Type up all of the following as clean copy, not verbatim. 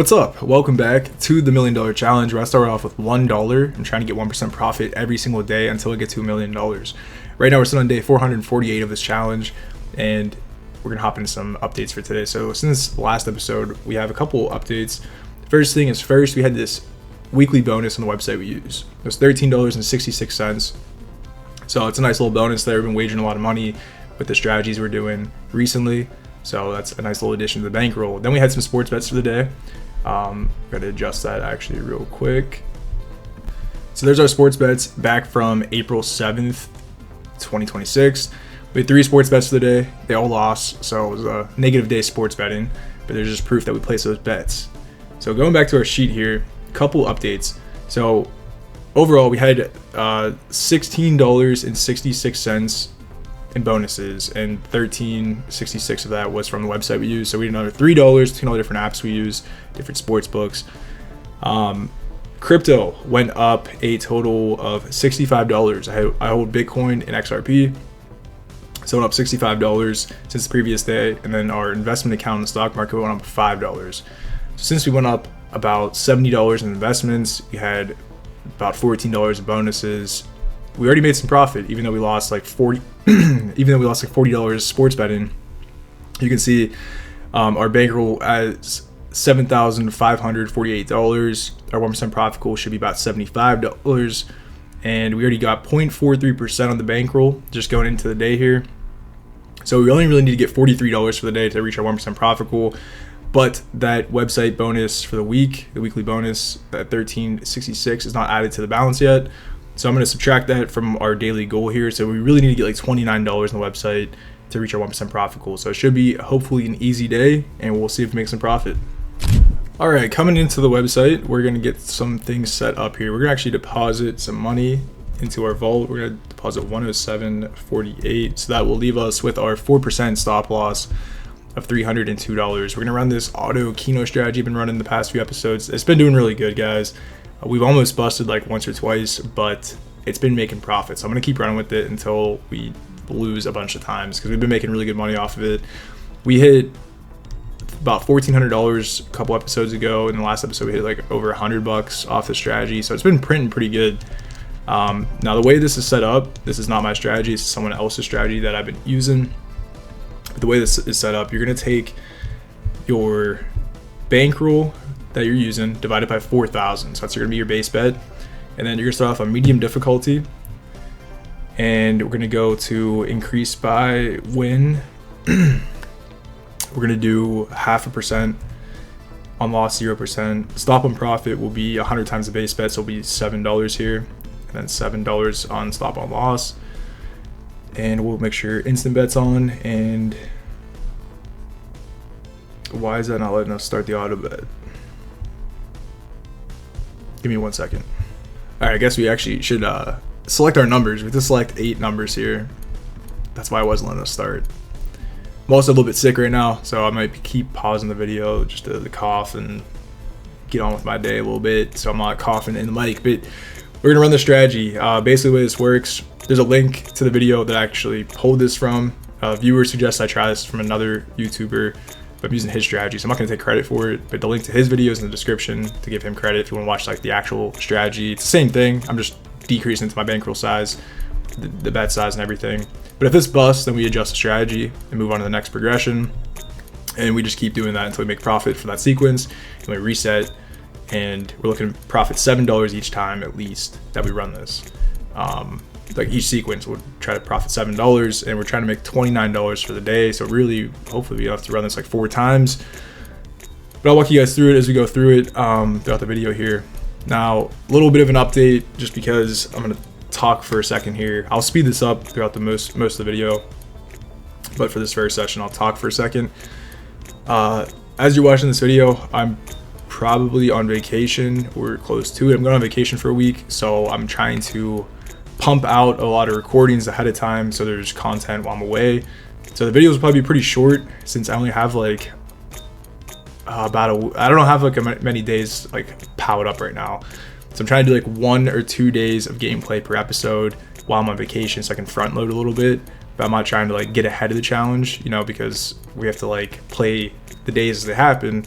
What's up? Welcome back to the $1 Million Challenge, where I start off with $1 and trying to get 1% profit every single day until I get to $1 million. Right now we're still on day 448 of this challenge, and we're gonna hop into some updates for today. So since the last episode, we have a couple updates. First thing is first, we had this weekly bonus on the website we use. It was $13.66. So it's a nice little bonus there. We've been wagering a lot of money with the strategies we're doing recently. So that's a nice little addition to the bankroll. Then we had some sports bets for the day. Gotta adjust that actually real quick. So there's our sports bets back from April 7th, 2026. We had 3 sports bets for the day. They all lost, so it was a negative day sports betting, but there's just proof that we placed those bets. So going back to our sheet here, a couple updates. So overall, we had $16.66 in bonuses, and $13.66 of that was from the website we use. So we had another $3 between all the different apps we use, different sports books. Crypto went up a total of $65. I hold Bitcoin and XRP, so it went up $65 since the previous day. And then our investment account in the stock market went up $5. So since we went up about $70 in investments, we had about $14 in bonuses. We already made some profit, even though we lost like $40 sports betting. You can see our bankroll as $7,548. Our 1% profit goal should be about $75, and we already got 0.43% on the bankroll just going into the day here. So we only really need to get $43 for the day to reach our 1% profit goal. But that website bonus for the week, the weekly bonus, that $13.66 is not added to the balance yet. So I'm going to subtract that from our daily goal here. So we really need to get like $29 on the website to reach our 1% profit goal. So it should be hopefully an easy day, and we'll see if we make some profit. All right, coming into the website, we're going to get some things set up here. We're going to actually deposit some money into our vault. We're going to deposit $107.48. So that will leave us with our 4% stop loss of $302. We're going to run this Auto-keno strategy I've been running the past few episodes. It's been doing really good, guys. We've almost busted like once or twice, but it's been making profits. So I'm going to keep running with it until we lose a bunch of times, because we've been making really good money off of it. We hit about $1,400 a couple episodes ago. In the last episode, we hit like over $100 off the strategy. So it's been printing pretty good. Now, the way this is set up, this is not my strategy. It's someone else's strategy that I've been using. But the way this is set up, you're going to take your bankroll that you're using divided by 4,000. So that's going to be your base bet. And then you're going to start off on medium difficulty. And we're going to go to increase by win. We're going to do 0.5% on loss, 0%. Stop on profit will be 100 times the base bet. So it'll be $7 here. And then $7 on stop on loss. And we'll make sure instant bets on. And why is that not letting us start the auto bet? Give me 1 second. All right, I guess we actually should select our numbers. We have to select 8 numbers here. That's why I wasn't letting us start. I'm also a little bit sick right now, so I might keep pausing the video just to cough and get on with my day a little bit, so I'm not coughing in the mic. But we're gonna run the strategy. Basically, the way this works, there's a link to the video that I actually pulled this from. Viewer suggests I try this from another YouTuber. I'm using his strategy, so I'm not going to take credit for it, but the link to his video is in the description to give him credit if you want to watch like the actual strategy. It's the same thing. I'm just decreasing into my bankroll size, the bet size and everything. But if this busts, then we adjust the strategy and move on to the next progression, and we just keep doing that until we make profit for that sequence, and we reset, and we're looking to profit $7 each time at least that we run this. Like each sequence we'll try to profit $7, and we're trying to make $29 for the day. So really, hopefully we have to run this like 4 times, but I'll walk you guys through it as we go through it throughout the video here. Now, a little bit of an update, just because I'm going to talk for a second here. I'll speed this up throughout the most of the video, but for this first session I'll talk for a second. As you're watching this video, I'm probably on vacation or close to it. I'm going on vacation for a week, so I'm trying to pump out a lot of recordings ahead of time so there's content while I'm away. So the videos will probably be pretty short, since I only have like I don't have like many days like piled up right now. So I'm trying to do like 1 or 2 days of gameplay per episode while I'm on vacation, so I can front load a little bit. But I'm not trying to like get ahead of the challenge, you know, because we have to like play the days as they happen.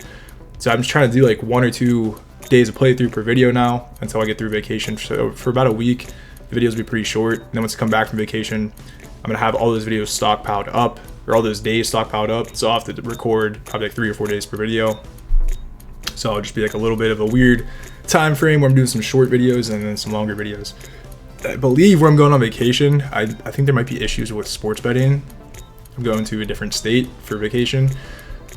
So I'm just trying to do like 1 or 2 days of playthrough per video now until I get through vacation. So for about a week, the videos will be pretty short. And then once I come back from vacation, I'm gonna have all those videos stockpiled up, or all those days stockpiled up. So I'll have to record probably like 3 or 4 days per video. So I'll just be like a little bit of a weird time frame where I'm doing some short videos and then some longer videos. I believe where I'm going on vacation, I think there might be issues with sports betting. I'm going to a different state for vacation.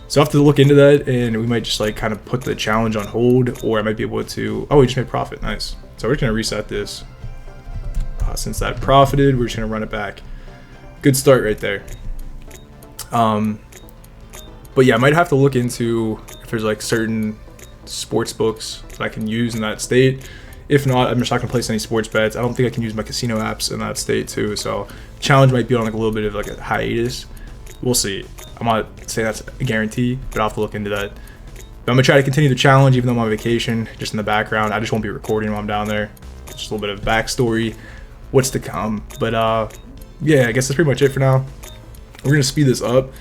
So I'll have to look into that, and we might just like kind of put the challenge on hold, or I might be able to, oh, we just made profit, nice. So we're just gonna reset this. Since that profited, we're just gonna run it back. Good start right there. But yeah, I might have to look into if there's like certain sports books that I can use in that state. If not, I'm just not gonna place any sports bets. I don't think I can use my casino apps in that state too. So challenge might be on like a little bit of like a hiatus. We'll see. I'm not saying that's a guarantee, but I'll have to look into that. But I'm gonna try to continue the challenge even though I'm on vacation, just in the background. I just won't be recording while I'm down there. Just a little bit of backstory, what's to come. But yeah, I guess that's pretty much it for now. We're gonna speed this up,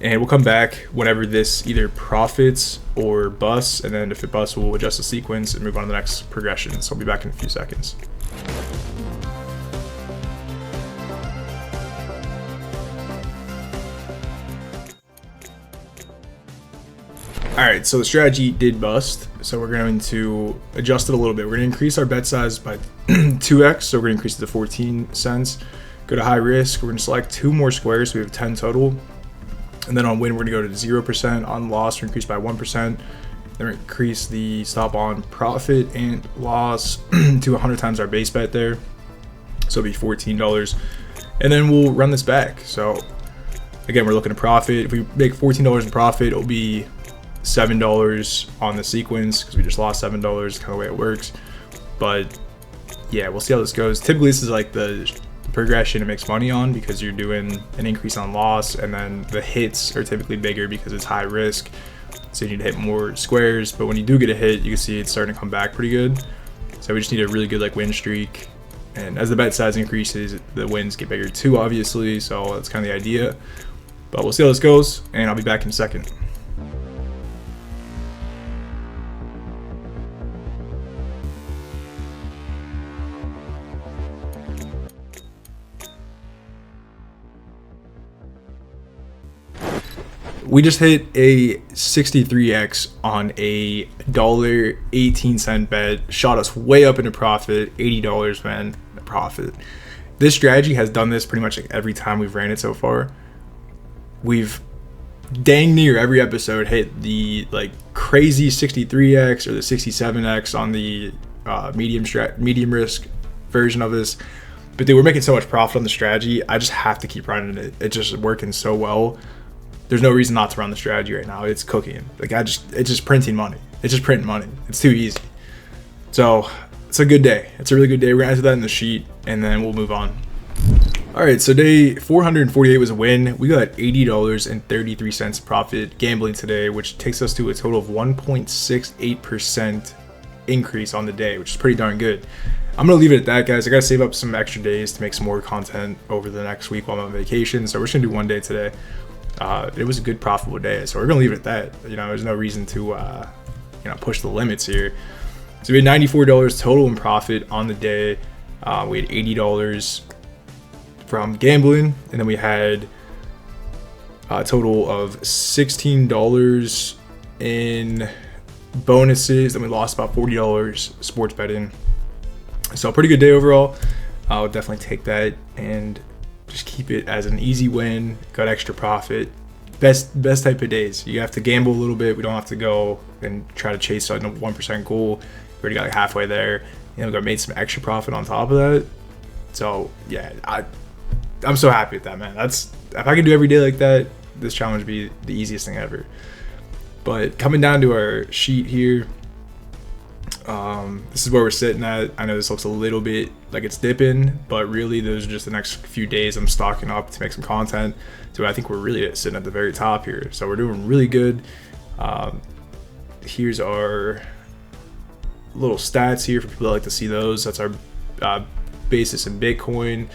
and we'll come back whenever this either profits or busts, and then if it busts, we'll adjust the sequence and move on to the next progression. So I'll be back in a few seconds. All right, so the strategy did bust, so we're going to adjust it a little bit. We're going to increase our bet size by 2x, so we're going to increase it to 14 cents. Go to high risk, we're going to select 2 more squares, so we have 10 total. And then on win, we're going to go to 0%. On loss, we're increase by 1%. Then we're increase the stop on profit and loss to 100 times our base bet there. So it'll be $14. And then we'll run this back. So again, we're looking to profit. If we make $14 in profit, it'll be $7 on the sequence because we just lost $7. Kind of the way it works. But yeah, we'll see how this goes. Typically, this is like the progression it makes money on because you're doing an increase on loss, and then the hits are typically bigger because it's high risk, so you need to hit more squares. But when you do get a hit, you can see it's starting to come back pretty good. So we just need a really good like win streak, and as the bet size increases, the wins get bigger too, obviously. So that's kind of the idea. But we'll see how this goes, and I'll be back in a second. We just hit a 63x on a $1.18 bet, shot us way up into profit, $80, man, profit. This strategy has done this pretty much like every time we've ran it so far. We've dang near every episode hit the like crazy 63x or the 67x on the medium risk version of this. But dude, we're making so much profit on the strategy. I just have to keep running it. It's just working so well. There's no reason not to run the strategy right now. It's cooking. Like it's just printing money. It's just printing money. It's too easy. So it's a good day. It's a really good day. We're gonna enter that in the sheet, and then we'll move on. All right, so day 448 was a win. We got $80.33 profit gambling today, which takes us to a total of 1.68% increase on the day, which is pretty darn good. I'm gonna leave it at that, guys. I gotta save up some extra days to make some more content over the next week while I'm on vacation. So we're just gonna do one day today. It was a good profitable day, so we're gonna leave it at that. You know, there's no reason to push the limits here. So we had $94 total in profit on the day. We had $80 from gambling, and then we had a total of $16 in bonuses. Then we lost about $40 sports betting. So a pretty good day overall. I'll definitely take that and just keep it as an easy win. Got extra profit. Best type of days. You have to gamble a little bit. We don't have to go and try to chase a 1% goal. We already got like halfway there. You know, we made some extra profit on top of that. So yeah, I'm so happy with that, man. If I could do every day like that, this challenge would be the easiest thing ever. But coming down to our sheet here, this is where we're sitting at. I know this looks a little bit like it's dipping, but really those are just the next few days I'm stocking up to make some content. So I think we're really sitting at the very top here. So we're doing really good. Here's our little stats here for people that like to see those. That's our basis in Bitcoin.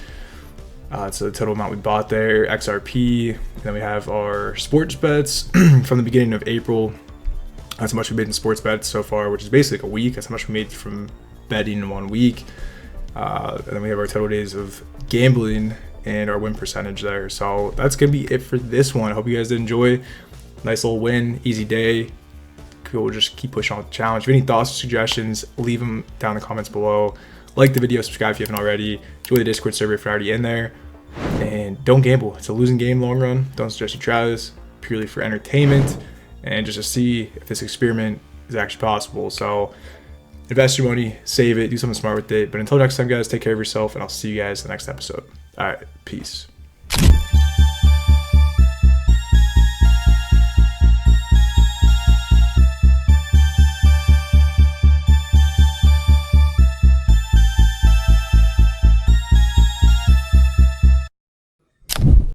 So the total amount we bought there, XRP. And then we have our sports bets from the beginning of April. That's how much we made in sports bets so far, which is basically like a week. That's how much we made from betting in 1 week. And then we have our total days of gambling and our win percentage there. So that's going to be it for this one. I hope you guys did enjoy. Nice little win, easy day. We'll just keep pushing on with the challenge. If you have any thoughts or suggestions, leave them down in the comments below. Like the video, subscribe if you haven't already. Join the Discord server if you're already in there. And don't gamble. It's a losing game long run. Don't suggest you try this. Purely for entertainment and just to see if this experiment is actually possible. So invest your money, save it, do something smart with it. But until next time, guys, take care of yourself, and I'll see you guys in the next episode. All right, peace.